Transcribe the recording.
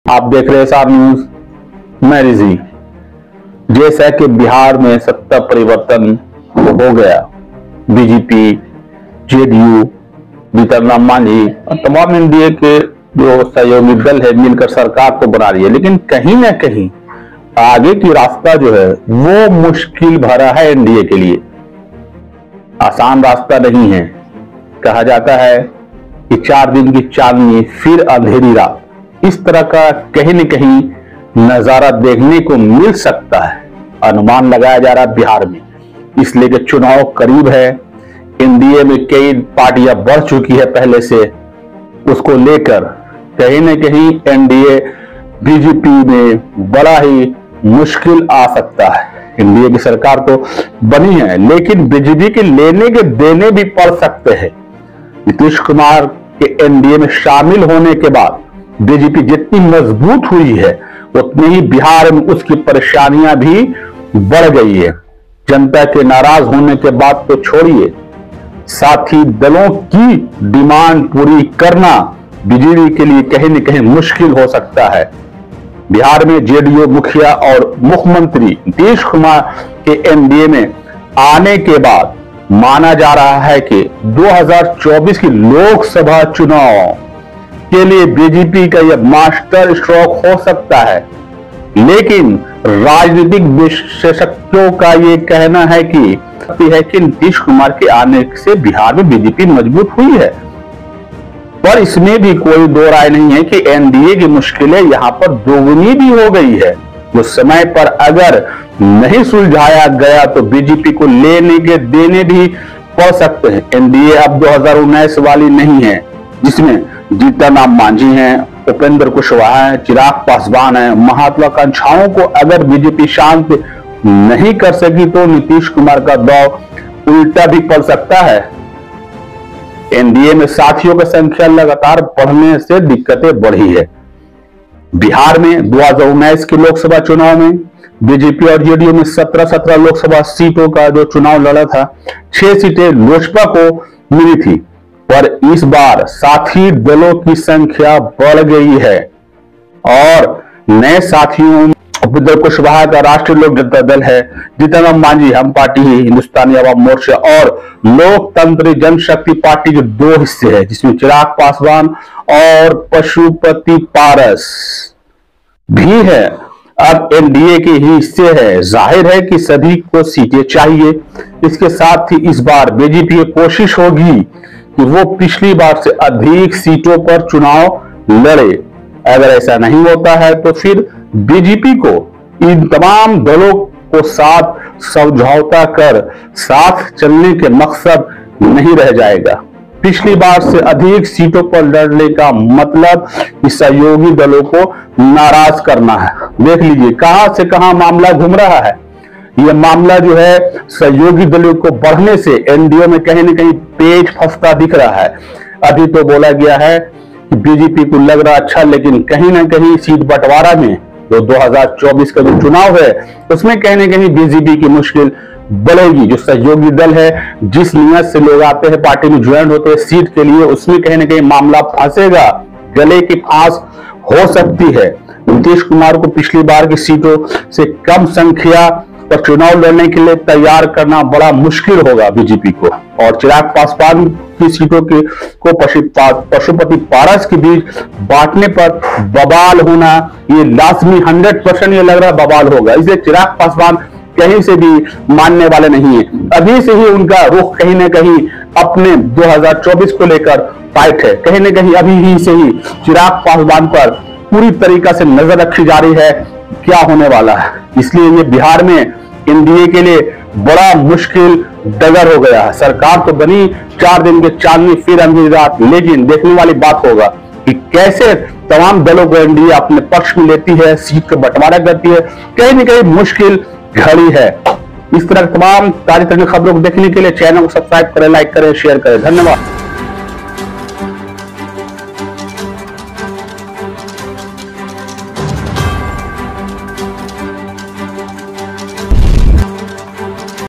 आप देख रहे हैं सार न्यूज, मैं रिजी। जैसा कि बिहार में सत्ता परिवर्तन हो गया, बीजेपी, जेडीयू, जीतन राम मांझी और तमाम एनडीए के जो सहयोगी दल है मिलकर सरकार तो बना रही है, लेकिन कहीं ना कहीं आगे की रास्ता जो है वो मुश्किल भरा है। एनडीए के लिए आसान रास्ता नहीं है। कहा जाता है कि 4 दिन की चांदनी फिर अंधेरी रात, इस तरह का कहीं न कहीं नजारा देखने को मिल सकता है। अनुमान लगाया जा रहा है बिहार में, इसलिए कि चुनाव करीब है। एनडीए में कई पार्टियां बढ़ चुकी है पहले से, उसको लेकर कहीं न कहीं एनडीए बीजेपी में बड़ा ही मुश्किल आ सकता है। एनडीए की सरकार तो बनी है, लेकिन बीजेपी के लेने के देने भी पड़ सकते हैं। नीतीश कुमार के एनडीए में शामिल होने के बाद बीजेपी जितनी मजबूत हुई है, उतनी ही बिहार में उसकी परेशानियां भी बढ़ गई है। जनता के नाराज होने के बाद तो छोड़िए, साथी दलों की डिमांड पूरी करना बीजेपी के लिए कहीं न कहीं मुश्किल हो सकता है। बिहार में जेडीयू मुखिया और मुख्यमंत्री नीतीश कुमार के एनडीए में आने के बाद माना जा रहा है कि 2024 की लोकसभा चुनाव के लिए बीजेपी का यह मास्टर स्ट्रोक हो सकता है। लेकिन राजनीतिक विशेषज्ञों का यह कहना है कि नीतीश कुमार के आने से बिहार में बीजेपी मजबूत हुई है, पर इसमें भी कोई दो राय नहीं है कि एनडीए की मुश्किलें यहां पर दोगुनी भी हो गई है। जो समय पर अगर नहीं सुलझाया गया तो बीजेपी को लेने के देने भी पड़ सकते हैं। एनडीए अब 2019 वाली नहीं है, जिसमें जीतन राम मांझी हैं, उपेंद्र कुशवाहा हैं, चिराग पासवान हैं। महत्वाकांक्षाओं को अगर बीजेपी शांत नहीं कर सकी तो नीतीश कुमार का दौर उल्टा भी पड़ सकता है। एनडीए में साथियों की संख्या लगातार बढ़ने से दिक्कतें बढ़ी है। बिहार में 2019 के लोकसभा चुनाव में बीजेपी और जेडीयू में 17 लोकसभा सीटों का जो चुनाव लड़ा था, 6 सीटें लोजपा को मिली थी, पर इस बार साथी दलों की संख्या बढ़ गई है और नए साथियों उपेंद्र कुशवाहा का राष्ट्रीय लोक जनता दल है, जीतन राम मांझी हम पार्टी ही हिंदुस्तानी आवाम मोर्चा और लोकतंत्र जनशक्ति पार्टी के 2 हिस्से हैं, जिसमें चिराग पासवान और पशुपति पारस भी है। अब एनडीए के ही हिस्से है। जाहिर है कि सभी को सीटें चाहिए। इसके साथ ही इस बार बीजेपी की कोशिश होगी कि वो पिछली बार से अधिक सीटों पर चुनाव लड़े। अगर ऐसा नहीं होता है तो फिर बीजेपी को इन तमाम दलों को साथ समझौता कर साथ चलने के मकसद नहीं रह जाएगा। पिछली बार से अधिक सीटों पर लड़ने का मतलब इस सहयोगी दलों को नाराज करना है। देख लीजिए कहां से कहां मामला घूम रहा है। यह मामला जो है सहयोगी दलों को बढ़ने से एनडीए में कहीं न कहीं पेच फंसता दिख रहा है। अभी तो बोला गया है कि बीजेपी को लग रहा अच्छा, लेकिन कहीं ना कहीं सीट बंटवारा में जो 2024 का जो चुनाव है उसमें कहीं ना कहीं बीजेपी की मुश्किल बढ़ेगी। जो सहयोगी दल है, जिस नियत से लोग आते हैं पार्टी में ज्वाइन होते हैं सीट के लिए, उसमें कहीं ना कहीं मामला फंसेगा, गले की फांस हो सकती है। नीतीश कुमार को पिछली बार की सीटों से कम संख्या पर चुनाव लड़ने के लिए तैयार करना बड़ा मुश्किल होगा बीजेपी को, और चिराग पासवान की सीटों को पशुपति पारस के बीच बांटने पर बवाल होना ये लाजमी 100% ये लग रहा है बवाल होगा। इसलिए चिराग पासवान कहीं से भी मानने वाले नहीं है। अभी से ही उनका रुख कहीं ना कहीं अपने 2024 को लेकर टाइट है। कहीं ना कहीं अभी ही से ही चिराग पासवान पर पूरी तरीका से नजर रखी जा रही है क्या होने वाला है। इसलिए ये बिहार में एनडीए के लिए बड़ा मुश्किल डगर हो गया है। सरकार तो बनी, 4 दिन के चांदनी फिर अंधेरी रात, लेकिन देखने वाली बात होगा कि कैसे तमाम दलों को एनडीए अपने पक्ष में लेती है, सीट का बंटवारा करती है। कहीं न कहीं मुश्किल घड़ी है। इस तरह तमाम ताजा खबरों को देखने के लिए चैनल को सब्सक्राइब करें, लाइक करें, शेयर करें। धन्यवाद।